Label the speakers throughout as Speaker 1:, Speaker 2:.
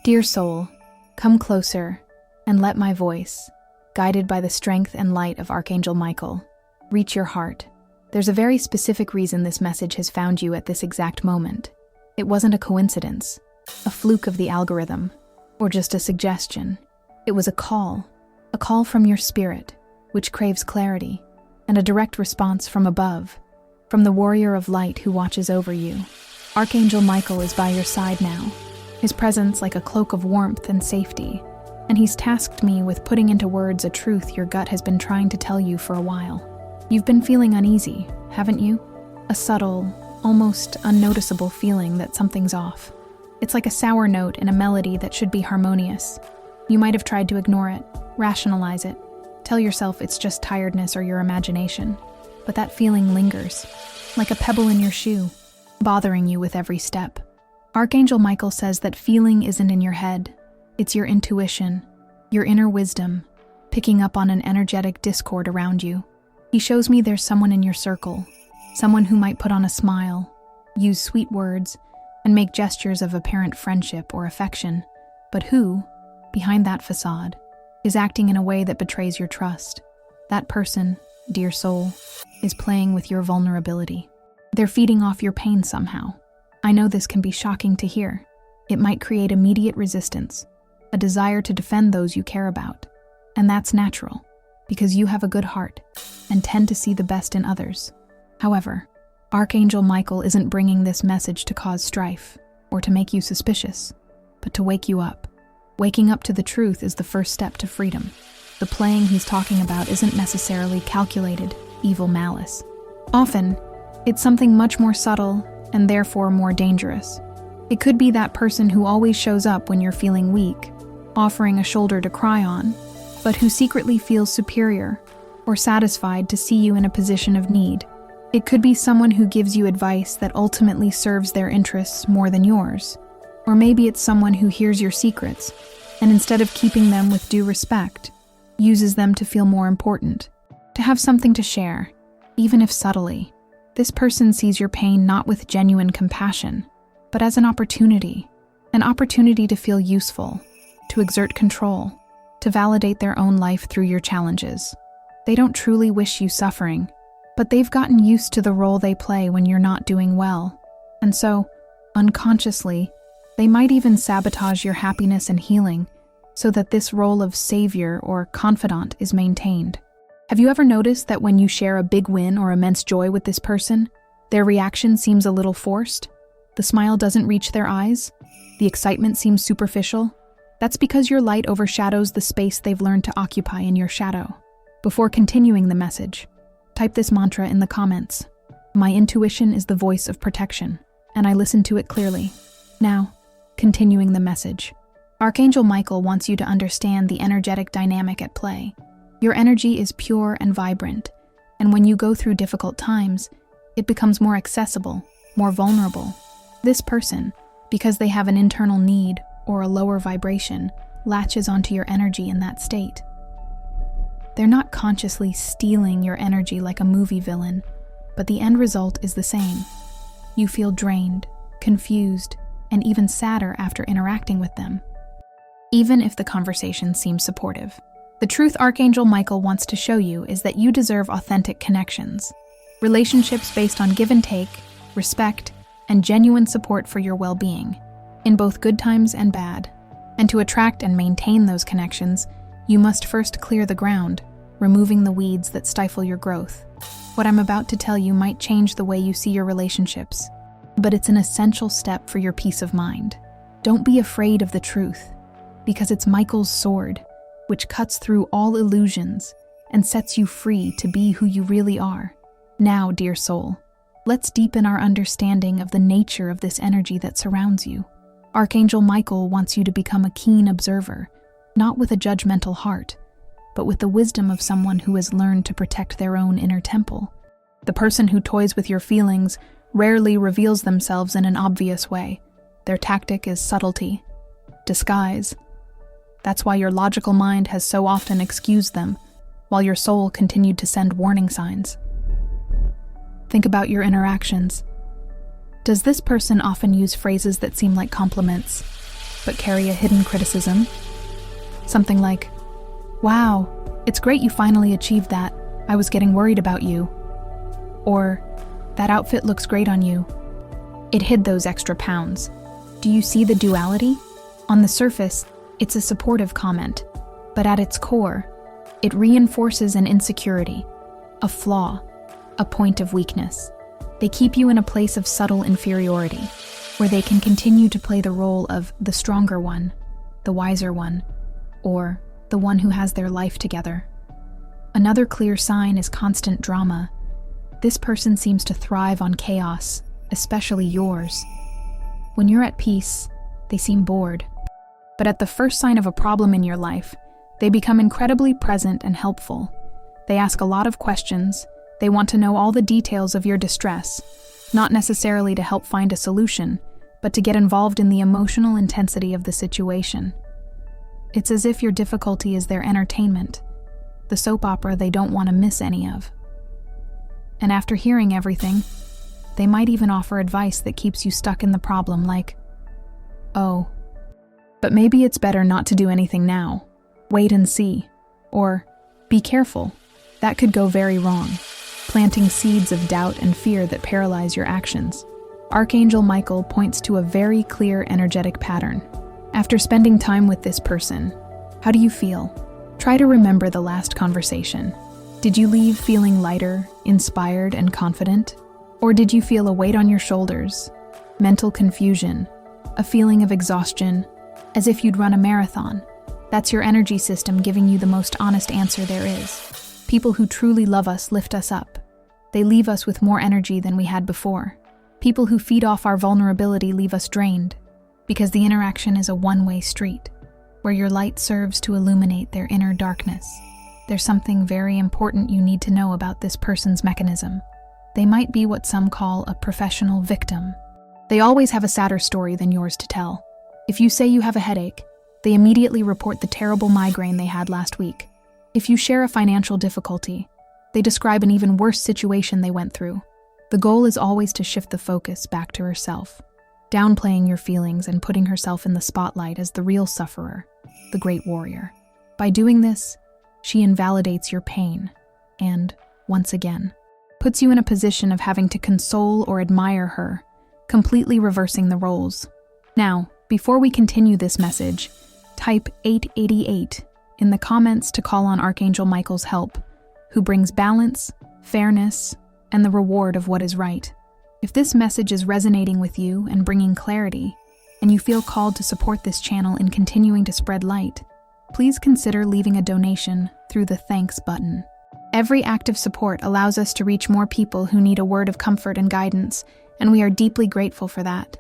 Speaker 1: Dear soul, come closer and let my voice, guided by the strength and light of Archangel Michael, reach your heart. There's a very specific reason this message has found you at this exact moment. It wasn't a coincidence, a fluke of the algorithm, or just a suggestion. It was a call from your spirit, which craves clarity, and a direct response from above, from the warrior of light who watches over you. Archangel Michael is by your side now, his presence like a cloak of warmth and safety, and he's tasked me with putting into words a truth your gut has been trying to tell you for a while. You've been feeling uneasy, haven't you? A subtle, almost unnoticeable feeling that something's off. It's like a sour note in a melody that should be harmonious. You might have tried to ignore it, rationalize it, tell yourself it's just tiredness or your imagination, but that feeling lingers, like a pebble in your shoe, bothering you with every step. Archangel Michael says that feeling isn't in your head, it's your intuition, your inner wisdom, picking up on an energetic discord around you. He shows me there's someone in your circle, someone who might put on a smile, use sweet words, and make gestures of apparent friendship or affection, but who, behind that facade, is acting in a way that betrays your trust. That person, dear soul, is playing with your vulnerability. They're feeding off your pain somehow. I know this can be shocking to hear. It might create immediate resistance, a desire to defend those you care about. And that's natural, because you have a good heart and tend to see the best in others. However, Archangel Michael isn't bringing this message to cause strife or to make you suspicious, but to wake you up. Waking up to the truth is the first step to freedom. The playing he's talking about isn't necessarily calculated, evil malice. Often, it's something much more subtle and therefore more dangerous. It could be that person who always shows up when you're feeling weak, offering a shoulder to cry on, but who secretly feels superior or satisfied to see you in a position of need. It could be someone who gives you advice that ultimately serves their interests more than yours. Or maybe it's someone who hears your secrets and instead of keeping them with due respect, uses them to feel more important, to have something to share, even if subtly. This person sees your pain not with genuine compassion, but as an opportunity to feel useful, to exert control, to validate their own life through your challenges. They don't truly wish you suffering, but they've gotten used to the role they play when you're not doing well. And so, unconsciously, they might even sabotage your happiness and healing so that this role of savior or confidant is maintained. Have you ever noticed that when you share a big win or immense joy with this person, their reaction seems a little forced? The smile doesn't reach their eyes? The excitement seems superficial? That's because your light overshadows the space they've learned to occupy in your shadow. Before continuing the message, type this mantra in the comments. My intuition is the voice of protection, and I listen to it clearly. Now, continuing the message. Archangel Michael wants you to understand the energetic dynamic at play. Your energy is pure and vibrant, and when you go through difficult times, it becomes more accessible, more vulnerable. This person, because they have an internal need or a lower vibration, latches onto your energy in that state. They're not consciously stealing your energy like a movie villain, but the end result is the same. You feel drained, confused, and even sadder after interacting with them, even if the conversation seems supportive. The truth Archangel Michael wants to show you is that you deserve authentic connections, relationships based on give and take, respect, and genuine support for your well-being, in both good times and bad. And to attract and maintain those connections, you must first clear the ground, removing the weeds that stifle your growth. What I'm about to tell you might change the way you see your relationships, but it's an essential step for your peace of mind. Don't be afraid of the truth, because it's Michael's sword, which cuts through all illusions and sets you free to be who you really are. Now, dear soul, let's deepen our understanding of the nature of this energy that surrounds you. Archangel Michael wants you to become a keen observer, not with a judgmental heart, but with the wisdom of someone who has learned to protect their own inner temple. The person who toys with your feelings rarely reveals themselves in an obvious way. Their tactic is subtlety, disguise. That's why your logical mind has so often excused them, while your soul continued to send warning signs. Think about your interactions. Does this person often use phrases that seem like compliments, but carry a hidden criticism. Something like, "Wow, it's great you finally achieved that. I was getting worried about you." Or, "That outfit looks great on you." It hid those extra pounds. Do you see the duality? On the surface, it's a supportive comment, but at its core, it reinforces an insecurity, a flaw, a point of weakness. They keep you in a place of subtle inferiority, where they can continue to play the role of the stronger one, the wiser one, or the one who has their life together. Another clear sign is constant drama. This person seems to thrive on chaos, especially yours. When you're at peace, they seem bored. But at the first sign of a problem in your life, they become incredibly present and helpful. They ask a lot of questions. They want to know all the details of your distress, not necessarily to help find a solution, but to get involved in the emotional intensity of the situation. It's as if your difficulty is their entertainment, the soap opera they don't want to miss any of. And after hearing everything, they might even offer advice that keeps you stuck in the problem, like, "Oh, but maybe it's better not to do anything now. Wait and see." Or, "Be careful. That could go very wrong," planting seeds of doubt and fear that paralyze your actions. Archangel Michael points to a very clear energetic pattern. After spending time with this person, how do you feel? Try to remember the last conversation. Did you leave feeling lighter, inspired, and confident? Or did you feel a weight on your shoulders, mental confusion, a feeling of exhaustion, as if you'd run a marathon? That's your energy system giving you the most honest answer there is. People who truly love us lift us up. They leave us with more energy than we had before. People who feed off our vulnerability leave us drained, because the interaction is a one-way street, where your light serves to illuminate their inner darkness. There's something very important you need to know about this person's mechanism. They might be what some call a professional victim. They always have a sadder story than yours to tell. If you say you have a headache, they immediately report the terrible migraine they had last week. If you share a financial difficulty, they describe an even worse situation they went through. The goal is always to shift the focus back to herself, downplaying your feelings and putting herself in the spotlight as the real sufferer, the great warrior. By doing this, she invalidates your pain and, once again, puts you in a position of having to console or admire her, completely reversing the roles. Now, before we continue this message, type 888 in the comments to call on Archangel Michael's help, who brings balance, fairness, and the reward of what is right. If this message is resonating with you and bringing clarity, and you feel called to support this channel in continuing to spread light, please consider leaving a donation through the thanks button. Every act of support allows us to reach more people who need a word of comfort and guidance, and we are deeply grateful for that.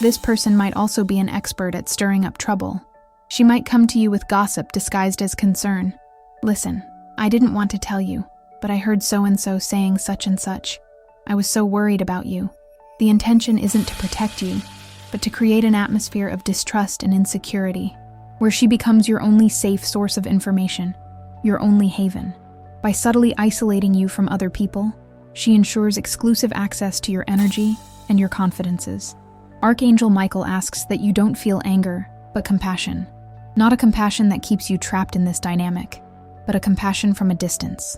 Speaker 1: This person might also be an expert at stirring up trouble. She might come to you with gossip disguised as concern. "Listen, I didn't want to tell you, but I heard so-and-so saying such and such. I was so worried about you." The intention isn't to protect you, but to create an atmosphere of distrust and insecurity, where she becomes your only safe source of information, your only haven. By subtly isolating you from other people, she ensures exclusive access to your energy and your confidences. Archangel Michael asks that you don't feel anger, but compassion. Not a compassion that keeps you trapped in this dynamic, but a compassion from a distance.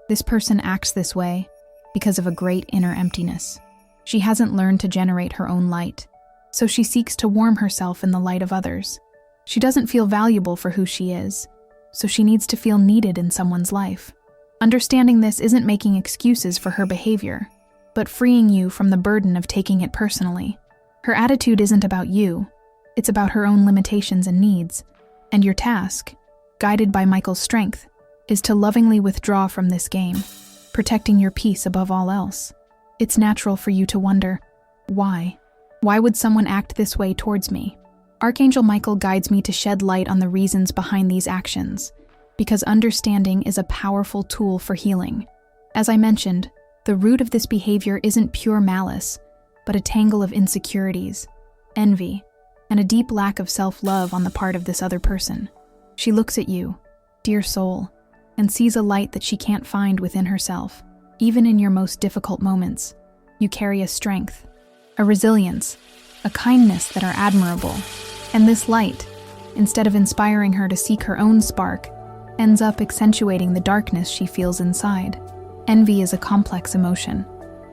Speaker 1: This person acts this way because of a great inner emptiness. She hasn't learned to generate her own light, so she seeks to warm herself in the light of others. She doesn't feel valuable for who she is, so she needs to feel needed in someone's life. Understanding this isn't making excuses for her behavior, but freeing you from the burden of taking it personally. Her attitude isn't about you, it's about her own limitations and needs, and your task, guided by Michael's strength, is to lovingly withdraw from this game, protecting your peace above all else. It's natural for you to wonder, why? Why would someone act this way towards me? Archangel Michael guides me to shed light on the reasons behind these actions, because understanding is a powerful tool for healing. As I mentioned, the root of this behavior isn't pure malice, but a tangle of insecurities, envy, and a deep lack of self-love on the part of this other person. She looks at you, dear soul, and sees a light that she can't find within herself. Even in your most difficult moments, you carry a strength, a resilience, a kindness that are admirable, And this light, instead of inspiring her to seek her own spark, ends up accentuating the darkness she feels inside. Envy is a complex emotion.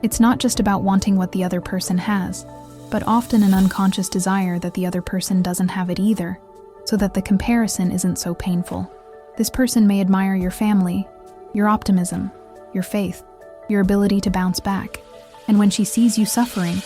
Speaker 1: It's not just about wanting what the other person has, but often an unconscious desire that the other person doesn't have it either, so that the comparison isn't so painful. This person may admire your family, your optimism, your faith, your ability to bounce back. And when she sees you suffering,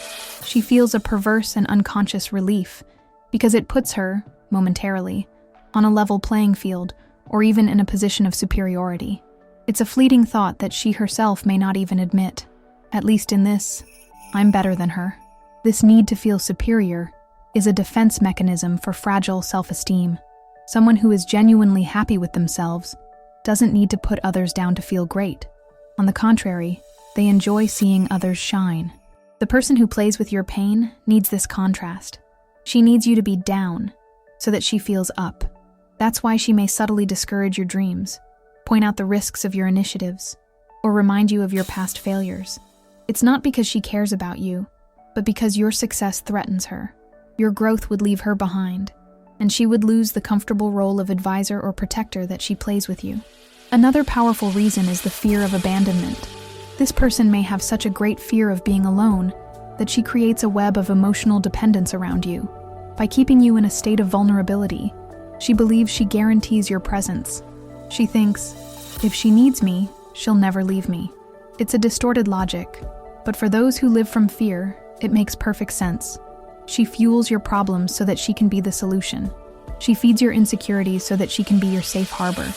Speaker 1: she feels a perverse and unconscious relief, because it puts her, momentarily, on a level playing field or even in a position of superiority. It's a fleeting thought that she herself may not even admit. At least in this, I'm better than her. This need to feel superior is a defense mechanism for fragile self-esteem. Someone who is genuinely happy with themselves doesn't need to put others down to feel great. On the contrary, they enjoy seeing others shine. The person who plays with your pain needs this contrast. She needs you to be down so that she feels up. That's why she may subtly discourage your dreams, point out the risks of your initiatives, or remind you of your past failures. It's not because she cares about you, but because your success threatens her. Your growth would leave her behind, and she would lose the comfortable role of advisor or protector that she plays with you. Another powerful reason is the fear of abandonment. This person may have such a great fear of being alone that she creates a web of emotional dependence around you. By keeping you in a state of vulnerability, she believes she guarantees your presence. She thinks, if she needs me, she'll never leave me. It's a distorted logic, but for those who live from fear, it makes perfect sense. She fuels your problems so that she can be the solution. She feeds your insecurities so that she can be your safe harbor.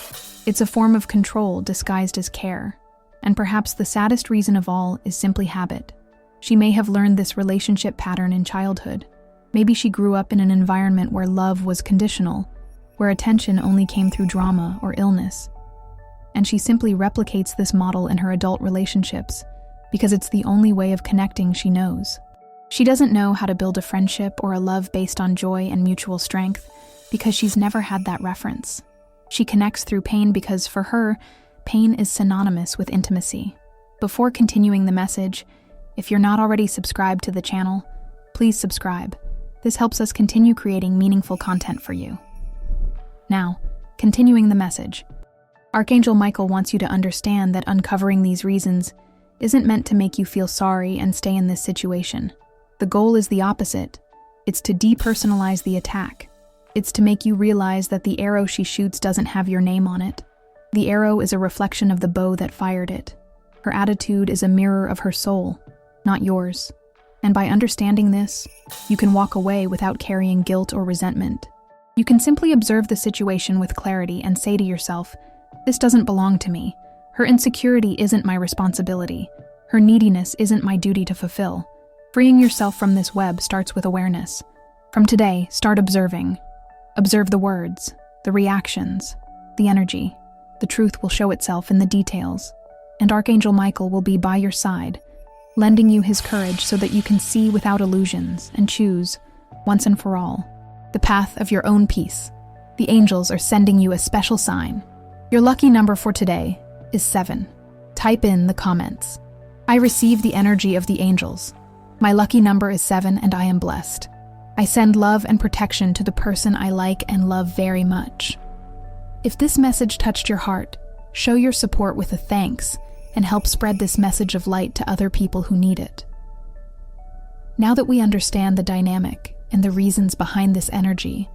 Speaker 1: It's a form of control disguised as care. And perhaps the saddest reason of all is simply habit. She may have learned this relationship pattern in childhood. Maybe she grew up in an environment where love was conditional, where attention only came through drama or illness. And she simply replicates this model in her adult relationships because it's the only way of connecting she knows. She doesn't know how to build a friendship or a love based on joy and mutual strength because she's never had that reference. She connects through pain because, for her, pain is synonymous with intimacy. Before continuing the message, if you're not already subscribed to the channel, please subscribe. This helps us continue creating meaningful content for you. Now, continuing the message. Archangel Michael wants you to understand that uncovering these reasons isn't meant to make you feel sorry and stay in this situation. The goal is the opposite. It's to depersonalize the attack. It's to make you realize that the arrow she shoots doesn't have your name on it. The arrow is a reflection of the bow that fired it. Her attitude is a mirror of her soul, not yours. And by understanding this, you can walk away without carrying guilt or resentment. You can simply observe the situation with clarity and say to yourself, this doesn't belong to me. Her insecurity isn't my responsibility. Her neediness isn't my duty to fulfill. Freeing yourself from this web starts with awareness. From today, start observing. Observe the words, the reactions, the energy. The truth will show itself in the details, and Archangel Michael will be by your side, lending you his courage so that you can see without illusions and choose, once and for all, the path of your own peace. The angels are sending you a special sign. Your lucky number for today is 7. Type in the comments. I receive the energy of the angels. My lucky number is 7 and I am blessed. I send love and protection to the person I like and love very much. If this message touched your heart, show your support with a thanks and help spread this message of light to other people who need it. Now that we understand the dynamic and the reasons behind this energy,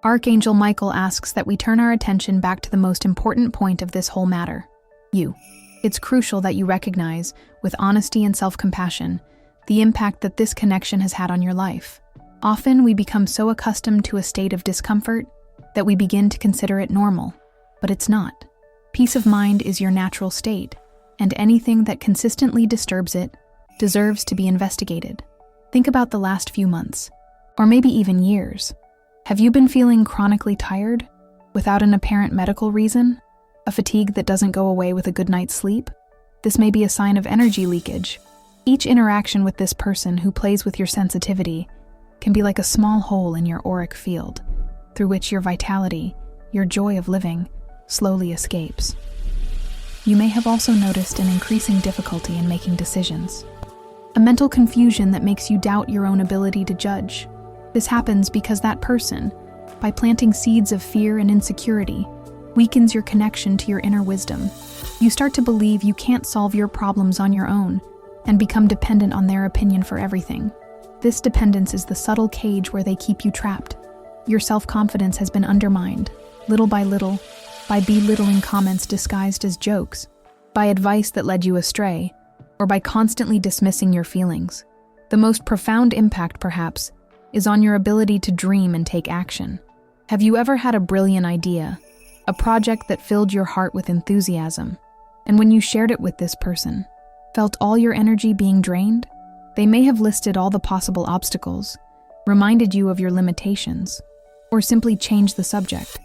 Speaker 1: Archangel Michael asks that we turn our attention back to the most important point of this whole matter, you. It's crucial that you recognize, with honesty and self-compassion, the impact that this connection has had on your life. Often we become so accustomed to a state of discomfort that we begin to consider it normal, but it's not. Peace of mind is your natural state, and anything that consistently disturbs it deserves to be investigated. Think about the last few months, or maybe even years. Have you been feeling chronically tired, without an apparent medical reason? A fatigue that doesn't go away with a good night's sleep? This may be a sign of energy leakage. Each interaction with this person who plays with your sensitivity can be like a small hole in your auric field, through which your vitality, your joy of living, slowly escapes. You may have also noticed an increasing difficulty in making decisions, a mental confusion that makes you doubt your own ability to judge. This happens because that person, by planting seeds of fear and insecurity, weakens your connection to your inner wisdom. You start to believe you can't solve your problems on your own and become dependent on their opinion for everything. This dependence is the subtle cage where they keep you trapped. Your self-confidence has been undermined, little by little, by belittling comments disguised as jokes, by advice that led you astray, or by constantly dismissing your feelings. The most profound impact, perhaps, is on your ability to dream and take action. Have you ever had a brilliant idea, a project that filled your heart with enthusiasm, and when you shared it with this person, felt all your energy being drained? They may have listed all the possible obstacles, reminded you of your limitations, or simply changed the subject,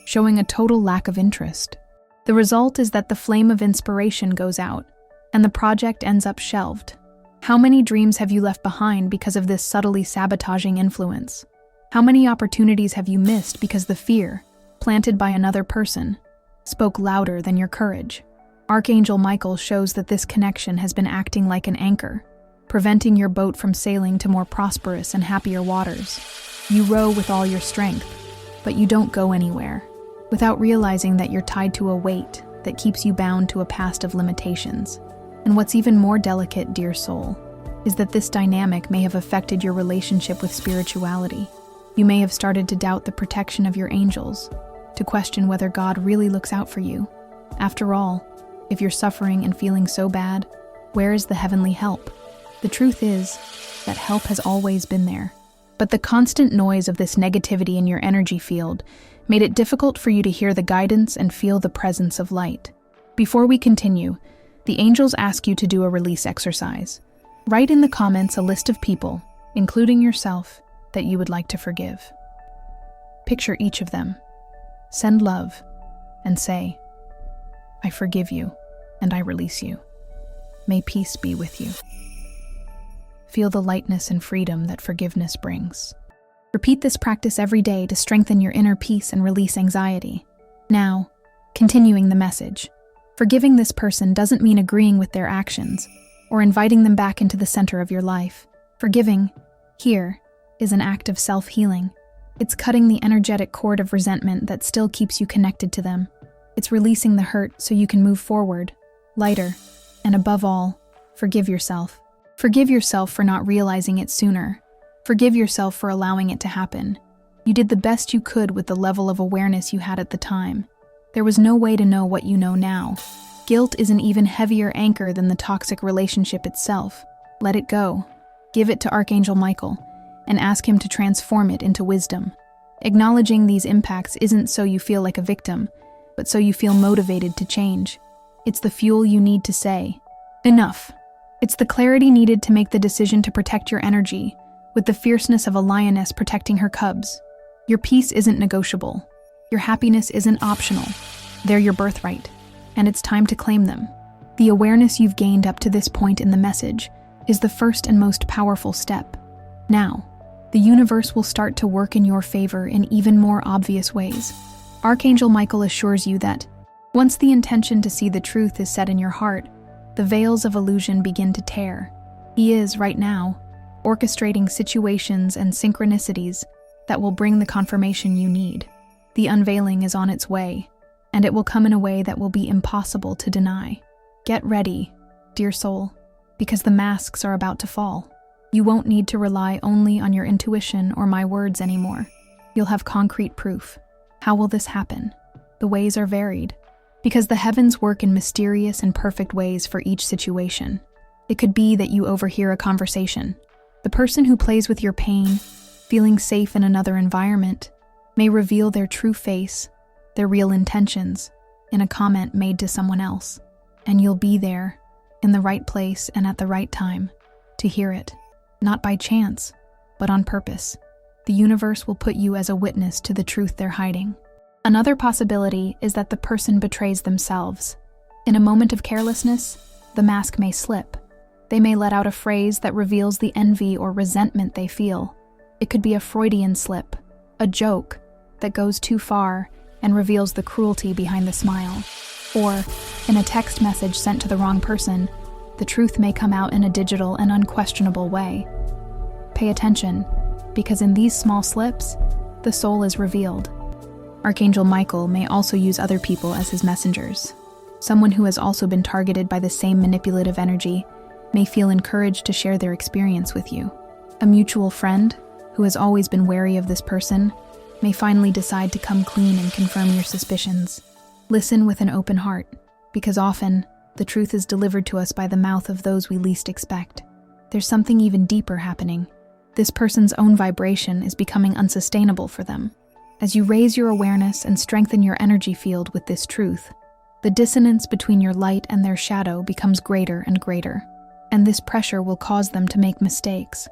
Speaker 1: showing a total lack of interest. The result is that the flame of inspiration goes out, and the project ends up shelved. How many dreams have you left behind because of this subtly sabotaging influence? How many opportunities have you missed because the fear, planted by another person, spoke louder than your courage? Archangel Michael shows that this connection has been acting like an anchor, preventing your boat from sailing to more prosperous and happier waters. You row with all your strength, but you don't go anywhere, without realizing that you're tied to a weight that keeps you bound to a past of limitations. And what's even more delicate, dear soul, is that this dynamic may have affected your relationship with spirituality. You may have started to doubt the protection of your angels, to question whether God really looks out for you. After all, if you're suffering and feeling so bad, where is the heavenly help? The truth is that help has always been there. But the constant noise of this negativity in your energy field made it difficult for you to hear the guidance and feel the presence of light. Before we continue, the angels ask you to do a release exercise. Write in the comments a list of people, including yourself, that you would like to forgive. Picture each of them. Send love and say, "I forgive you and I release you. May peace be with you." Feel the lightness and freedom that forgiveness brings. Repeat this practice every day to strengthen your inner peace and release anxiety. Now, continuing the message. Forgiving this person doesn't mean agreeing with their actions or inviting them back into the center of your life. Forgiving, here, is an act of self-healing. It's cutting the energetic cord of resentment that still keeps you connected to them. It's releasing the hurt so you can move forward, lighter, and above all, forgive yourself. Forgive yourself for not realizing it sooner. Forgive yourself for allowing it to happen. You did the best you could with the level of awareness you had at the time. There was no way to know what you know now. Guilt is an even heavier anchor than the toxic relationship itself. Let it go. Give it to Archangel Michael and ask him to transform it into wisdom. Acknowledging these impacts isn't so you feel like a victim, but so you feel motivated to change. It's the fuel you need to say, "Enough." It's the clarity needed to make the decision to protect your energy, with the fierceness of a lioness protecting her cubs. Your peace isn't negotiable. Your happiness isn't optional. They're your birthright, and it's time to claim them. The awareness you've gained up to this point in the message is the first and most powerful step. Now, the universe will start to work in your favor in even more obvious ways. Archangel Michael assures you that, once the intention to see the truth is set in your heart, the veils of illusion begin to tear. He is, right now, orchestrating situations and synchronicities that will bring the confirmation you need. The unveiling is on its way, and it will come in a way that will be impossible to deny. Get ready, dear soul, because the masks are about to fall. You won't need to rely only on your intuition or my words anymore. You'll have concrete proof. How will this happen? The ways are varied, because the heavens work in mysterious and perfect ways for each situation. It could be that you overhear a conversation. The person who plays with your pain, feeling safe in another environment, may reveal their true face, their real intentions, in a comment made to someone else. And you'll be there, in the right place and at the right time, to hear it. Not by chance, but on purpose. The universe will put you as a witness to the truth they're hiding. Another possibility is that the person betrays themselves. In a moment of carelessness, the mask may slip. They may let out a phrase that reveals the envy or resentment they feel. It could be a Freudian slip, a joke that goes too far and reveals the cruelty behind the smile. Or, in a text message sent to the wrong person, the truth may come out in a digital and unquestionable way. Pay attention, because in these small slips, the soul is revealed. Archangel Michael may also use other people as his messengers. Someone who has also been targeted by the same manipulative energy may feel encouraged to share their experience with you. A mutual friend, who has always been wary of this person, may finally decide to come clean and confirm your suspicions. Listen with an open heart, because often, the truth is delivered to us by the mouth of those we least expect. There's something even deeper happening. This person's own vibration is becoming unsustainable for them. As you raise your awareness and strengthen your energy field with this truth, the dissonance between your light and their shadow becomes greater and greater, and this pressure will cause them to make mistakes.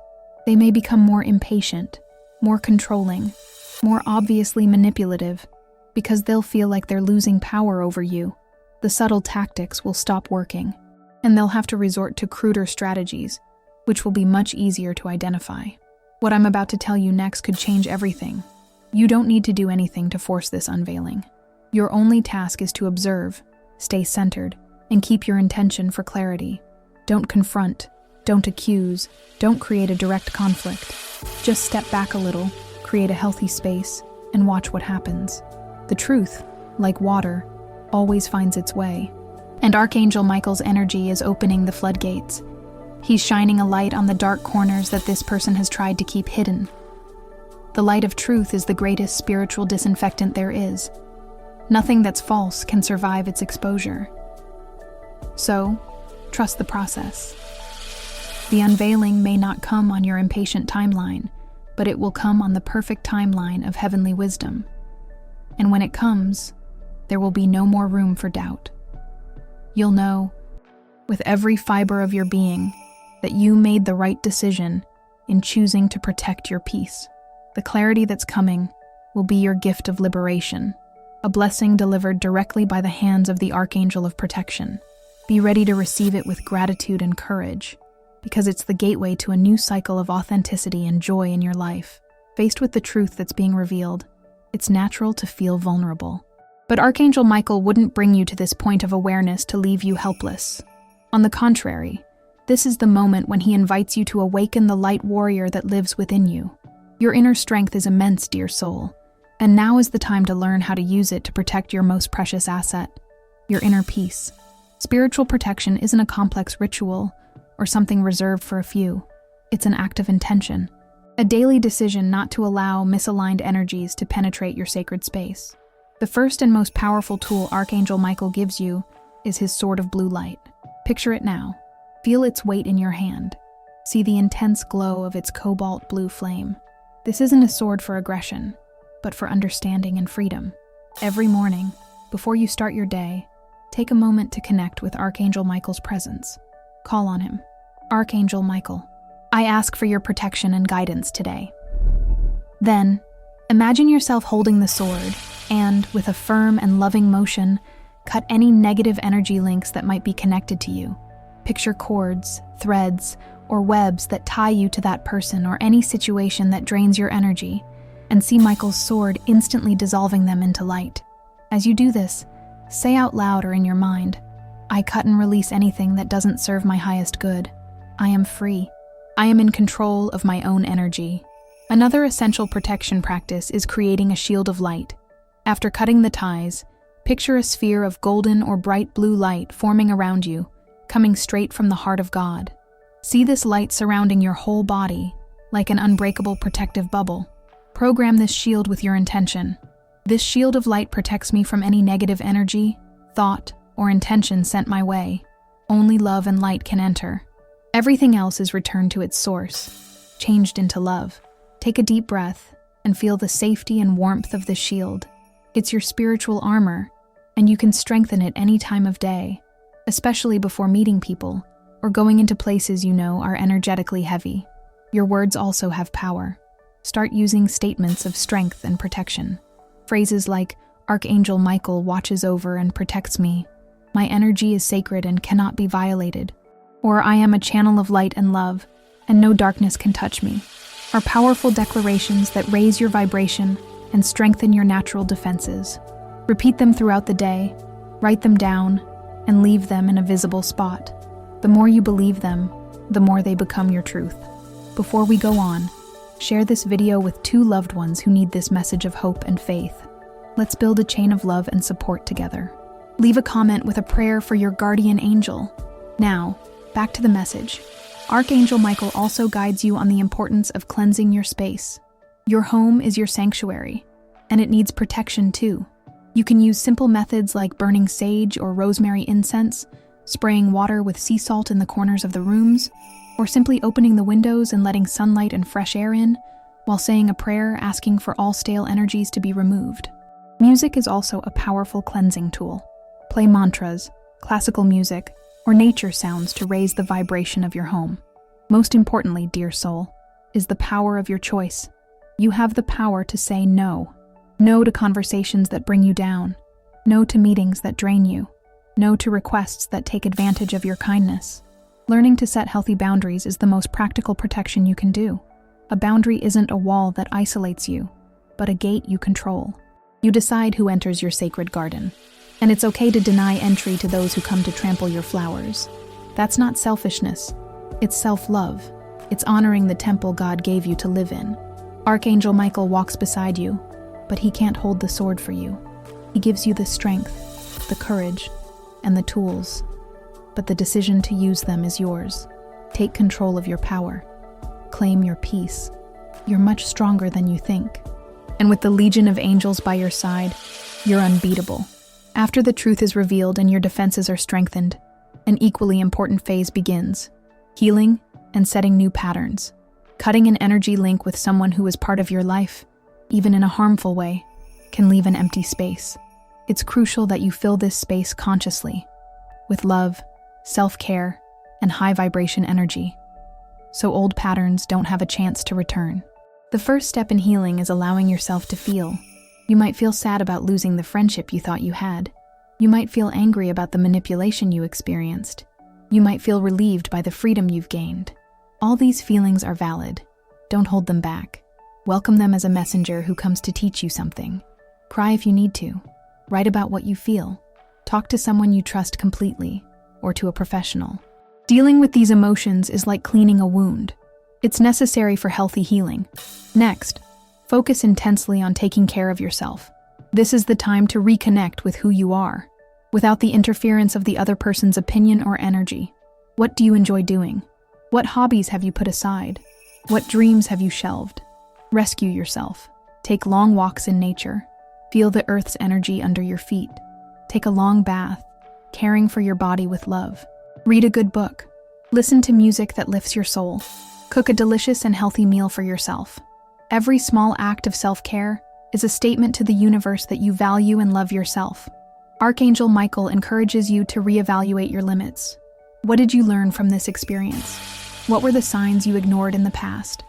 Speaker 1: They may become more impatient, more controlling, more obviously manipulative, because they'll feel like they're losing power over you. The subtle tactics will stop working, and they'll have to resort to cruder strategies, which will be much easier to identify. What I'm about to tell you next could change everything. You don't need to do anything to force this unveiling. Your only task is to observe, stay centered, and keep your intention for clarity. Don't confront, don't accuse, don't create a direct conflict. Just step back a little, create a healthy space, and watch what happens. The truth, like water, always finds its way. And Archangel Michael's energy is opening the floodgates. He's shining a light on the dark corners that this person has tried to keep hidden. The light of truth is the greatest spiritual disinfectant there is. Nothing that's false can survive its exposure. So, trust the process. The unveiling may not come on your impatient timeline, but it will come on the perfect timeline of heavenly wisdom. And when it comes, there will be no more room for doubt. You'll know, with every fiber of your being, that you made the right decision in choosing to protect your peace. The clarity that's coming will be your gift of liberation, a blessing delivered directly by the hands of the Archangel of Protection. Be ready to receive it with gratitude and courage, because it's the gateway to a new cycle of authenticity and joy in your life. Faced with the truth that's being revealed, it's natural to feel vulnerable. But Archangel Michael wouldn't bring you to this point of awareness to leave you helpless. On the contrary, this is the moment when he invites you to awaken the light warrior that lives within you. Your inner strength is immense, dear soul, and now is the time to learn how to use it to protect your most precious asset, your inner peace. Spiritual protection isn't a complex ritual or something reserved for a few. It's an act of intention, a daily decision not to allow misaligned energies to penetrate your sacred space. The first and most powerful tool Archangel Michael gives you is his sword of blue light. Picture it now. Feel its weight in your hand. See the intense glow of its cobalt blue flame. This isn't a sword for aggression, but for understanding and freedom. Every morning, before you start your day, take a moment to connect with Archangel Michael's presence. Call on him. Archangel Michael, I ask for your protection and guidance today. Then, imagine yourself holding the sword and, with a firm and loving motion, cut any negative energy links that might be connected to you. Picture cords, threads, or webs that tie you to that person or any situation that drains your energy, and see Michael's sword instantly dissolving them into light. As you do this, say out loud or in your mind, I cut and release anything that doesn't serve my highest good. I am free. I am in control of my own energy. Another essential protection practice is creating a shield of light. After cutting the ties, picture a sphere of golden or bright blue light forming around you, coming straight from the heart of God. See this light surrounding your whole body, like an unbreakable protective bubble. Program this shield with your intention. This shield of light protects me from any negative energy, thought, or intention sent my way. Only love and light can enter. Everything else is returned to its source, changed into love. Take a deep breath and feel the safety and warmth of this shield. It's your spiritual armor, and you can strengthen it any time of day, especially before meeting people or going into places you know are energetically heavy. Your words also have power. Start using statements of strength and protection. Phrases like, Archangel Michael watches over and protects me. My energy is sacred and cannot be violated. Or I am a channel of light and love, and no darkness can touch me, are powerful declarations that raise your vibration and strengthen your natural defenses. Repeat them throughout the day, write them down, and leave them in a visible spot. The more you believe them, the more they become your truth. Before we go on, Share this video with 2 loved ones who need this message of hope and faith. Let's build a chain of love and support together. Leave a comment with a prayer for your guardian angel. Now, back to the message. Archangel Michael also guides you on the importance of cleansing your space. Your home is your sanctuary, and it needs protection too. You can use simple methods like burning sage or rosemary incense, spraying water with sea salt in the corners of the rooms, or simply opening the windows and letting sunlight and fresh air in, while saying a prayer asking for all stale energies to be removed. Music is also a powerful cleansing tool. Play mantras, classical music, or nature sounds to raise the vibration of your home. Most importantly, dear soul, is the power of your choice. You have the power to say no. No to conversations that bring you down. No to meetings that drain you. No to requests that take advantage of your kindness. Learning to set healthy boundaries is the most practical protection you can do. A boundary isn't a wall that isolates you, but a gate you control. You decide who enters your sacred garden. And it's okay to deny entry to those who come to trample your flowers. That's not selfishness. It's self-love. It's honoring the temple God gave you to live in. Archangel Michael walks beside you, but he can't hold the sword for you. He gives you the strength, the courage, and the tools. But the decision to use them is yours. Take control of your power. Claim your peace. You're much stronger than you think. And with the legion of angels by your side, you're unbeatable. After the truth is revealed and your defenses are strengthened, an equally important phase begins: healing and setting new patterns. Cutting an energy link with someone who is part of your life, even in a harmful way, can leave an empty space. It's crucial that you fill this space consciously, with love, self-care, and high-vibration energy, so old patterns don't have a chance to return. The first step in healing is allowing yourself to feel. You might feel sad about losing the friendship you thought you had. You might feel angry about the manipulation you experienced. You might feel relieved by the freedom you've gained. All these feelings are valid. Don't hold them back. Welcome them as a messenger who comes to teach you something. Cry if you need to. Write about what you feel. Talk to someone you trust completely, or to a professional. Dealing with these emotions is like cleaning a wound. It's necessary for healthy healing. Next, focus intensely on taking care of yourself. This is the time to reconnect with who you are, without the interference of the other person's opinion or energy. What do you enjoy doing? What hobbies have you put aside? What dreams have you shelved? Rescue yourself. Take long walks in nature. Feel the earth's energy under your feet. Take a long bath, caring for your body with love. Read a good book. Listen to music that lifts your soul. Cook a delicious and healthy meal for yourself. Every small act of self-care is a statement to the universe that you value and love yourself. Archangel Michael encourages you to reevaluate your limits. What did you learn from this experience? What were the signs you ignored in the past?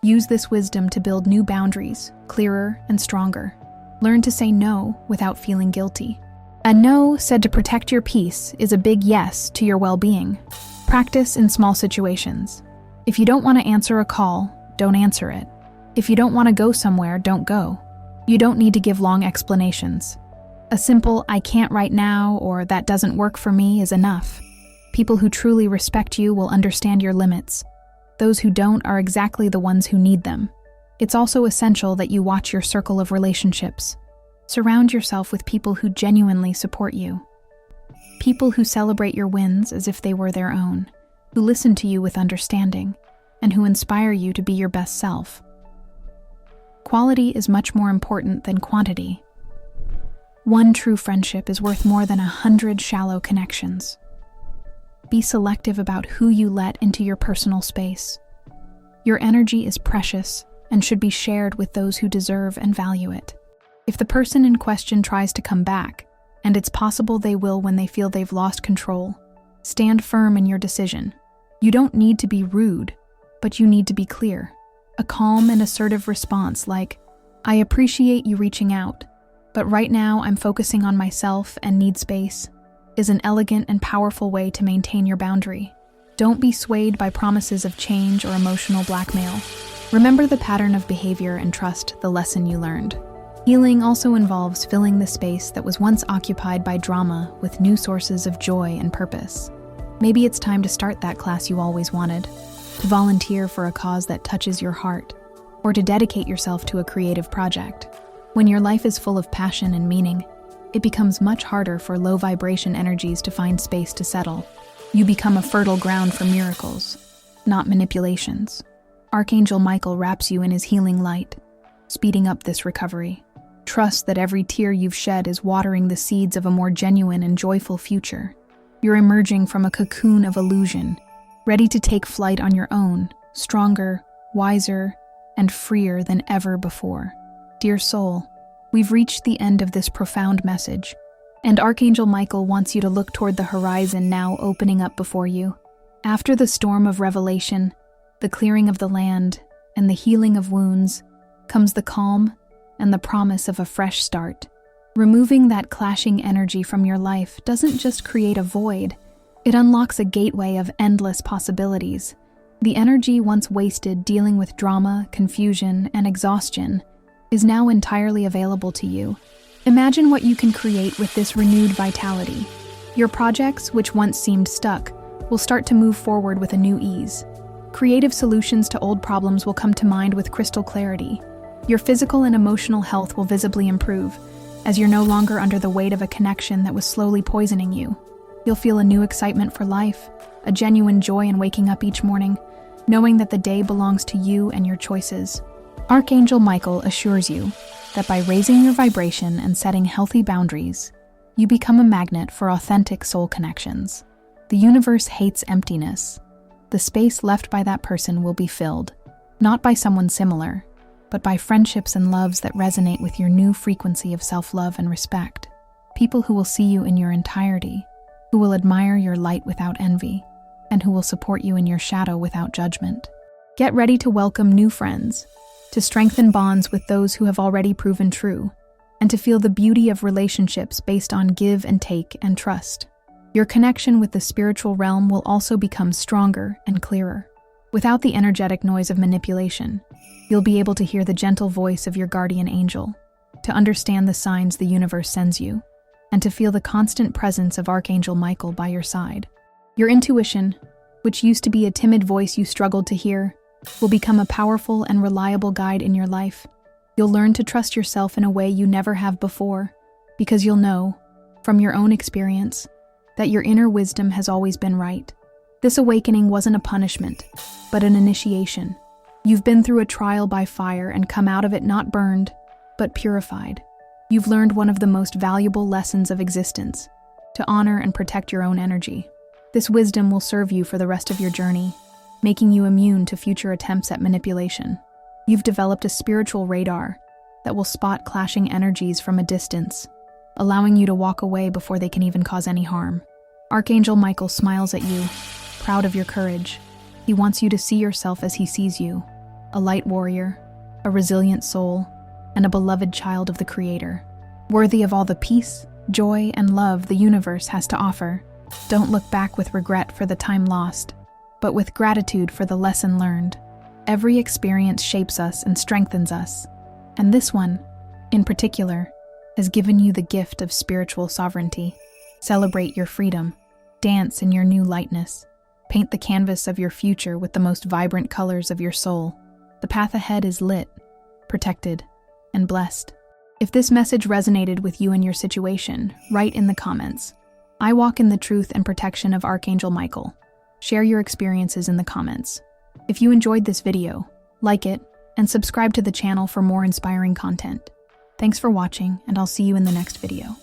Speaker 1: Use this wisdom to build new boundaries, clearer and stronger. Learn to say no without feeling guilty. A no said to protect your peace is a big yes to your well-being. Practice in small situations. If you don't want to answer a call, don't answer it. If you don't want to go somewhere, don't go. You don't need to give long explanations. A simple "I can't right now" or "that doesn't work for me" is enough. People who truly respect you will understand your limits. Those who don't are exactly the ones who need them. It's also essential that you watch your circle of relationships. Surround yourself with people who genuinely support you. People who celebrate your wins as if they were their own, who listen to you with understanding, and who inspire you to be your best self. Quality is much more important than quantity. One true friendship is worth more than 100 shallow connections. Be selective about who you let into your personal space. Your energy is precious and should be shared with those who deserve and value it. If the person in question tries to come back, and it's possible they will when they feel they've lost control, stand firm in your decision. You don't need to be rude, but you need to be clear. A calm and assertive response like, "I appreciate you reaching out, but right now I'm focusing on myself and need space," is an elegant and powerful way to maintain your boundary. Don't be swayed by promises of change or emotional blackmail. Remember the pattern of behavior and trust the lesson you learned. Healing also involves filling the space that was once occupied by drama with new sources of joy and purpose. Maybe it's time to start that class you always wanted, to volunteer for a cause that touches your heart, or to dedicate yourself to a creative project. When your life is full of passion and meaning, it becomes much harder for low-vibration energies to find space to settle. You become a fertile ground for miracles, not manipulations. Archangel Michael wraps you in his healing light, speeding up this recovery. Trust that every tear you've shed is watering the seeds of a more genuine and joyful future. You're emerging from a cocoon of illusion, ready to take flight on your own, stronger, wiser, and freer than ever before. Dear soul, we've reached the end of this profound message, and Archangel Michael wants you to look toward the horizon now opening up before you. After the storm of revelation, the clearing of the land, and the healing of wounds, comes the calm and the promise of a fresh start. Removing that clashing energy from your life doesn't just create a void, it unlocks a gateway of endless possibilities. The energy once wasted dealing with drama, confusion, and exhaustion is now entirely available to you. Imagine what you can create with this renewed vitality. Your projects, which once seemed stuck, will start to move forward with a new ease. Creative solutions to old problems will come to mind with crystal clarity. Your physical and emotional health will visibly improve, as you're no longer under the weight of a connection that was slowly poisoning you. You'll feel a new excitement for life, a genuine joy in waking up each morning, knowing that the day belongs to you and your choices. Archangel Michael assures you that by raising your vibration and setting healthy boundaries, you become a magnet for authentic soul connections. The universe hates emptiness. The space left by that person will be filled, not by someone similar, but by friendships and loves that resonate with your new frequency of self-love and respect. People who will see you in your entirety, who will admire your light without envy, and who will support you in your shadow without judgment. Get ready to welcome new friends, to strengthen bonds with those who have already proven true, and to feel the beauty of relationships based on give and take and trust. Your connection with the spiritual realm will also become stronger and clearer. Without the energetic noise of manipulation, you'll be able to hear the gentle voice of your guardian angel, to understand the signs the universe sends you, and to feel the constant presence of Archangel Michael by your side. Your intuition, which used to be a timid voice you struggled to hear, will become a powerful and reliable guide in your life. You'll learn to trust yourself in a way you never have before, because you'll know, from your own experience, that your inner wisdom has always been right. This awakening wasn't a punishment, but an initiation. You've been through a trial by fire and come out of it not burned, but purified. You've learned one of the most valuable lessons of existence, to honor and protect your own energy. This wisdom will serve you for the rest of your journey, making you immune to future attempts at manipulation. You've developed a spiritual radar that will spot clashing energies from a distance, allowing you to walk away before they can even cause any harm. Archangel Michael smiles at you, proud of your courage. He wants you to see yourself as he sees you, a light warrior, a resilient soul, and a beloved child of the Creator, worthy of all the peace, joy, and love the universe has to offer. Don't look back with regret for the time lost, but with gratitude for the lesson learned. Every experience shapes us and strengthens us, and this one, in particular, has given you the gift of spiritual sovereignty. Celebrate your freedom, dance in your new lightness, paint the canvas of your future with the most vibrant colors of your soul. The path ahead is lit, protected, and blessed. If this message resonated with you and your situation, write in the comments, "I walk in the truth and protection of Archangel Michael." Share your experiences in the comments. If you enjoyed this video, like it, and subscribe to the channel for more inspiring content. Thanks for watching, and I'll see you in the next video.